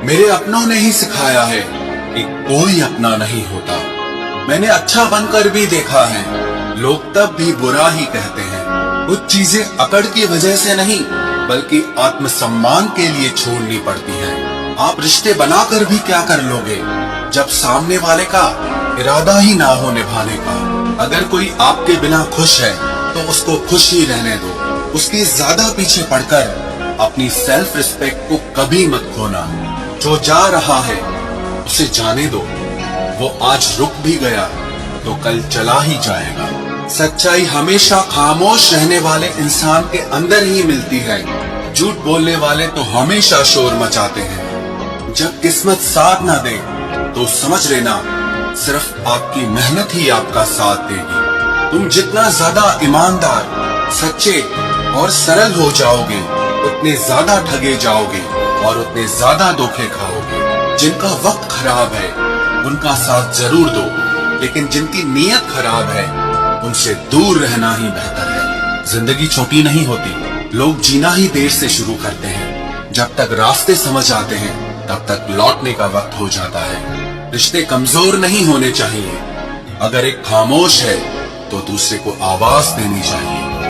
मेरे अपनों ने ही सिखाया है कि कोई अपना नहीं होता। मैंने अच्छा बनकर भी देखा है, लोग तब भी बुरा ही कहते हैं। कुछ चीजें अकड़ की वजह से नहीं बल्कि आत्मसम्मान के लिए छोड़नी पड़ती हैं। आप रिश्ते बनाकर भी क्या कर लोगे जब सामने वाले का इरादा ही ना हो निभाने का। अगर कोई आपके बिना खुश है तो उसको खुश ही रहने दो। उसके ज्यादा पीछे पड़कर अपनी सेल्फ रिस्पेक्ट को कभी मत खोना। जो जा रहा है उसे जाने दो, वो आज रुक भी गया तो कल चला ही जाएगा। सच्चाई हमेशा खामोश रहने वाले इंसान के अंदर ही मिलती है। झूठ बोलने वाले तो हमेशा शोर मचाते हैं। जब किस्मत साथ ना दे तो समझ लेना सिर्फ आपकी मेहनत ही आपका साथ देगी। तुम जितना ज्यादा ईमानदार, सच्चे और सरल हो जाओगे उतने ज्यादा ठगे जाओगे और उतने ज्यादा धोखे खाओगे। जिनका वक्त खराब है उनका साथ जरूर दो, लेकिन जिनकी नीयत खराब है उनसे दूर रहना ही बेहतर है। जिंदगी छोटी नहीं होती, लोग जीना ही देर से शुरू करते हैं। जब तक रास्ते समझ आते हैं तब तक लौटने का वक्त हो जाता है। रिश्ते कमजोर नहीं होने चाहिए। अगर एक खामोश है तो दूसरे को आवाज देनी चाहिए।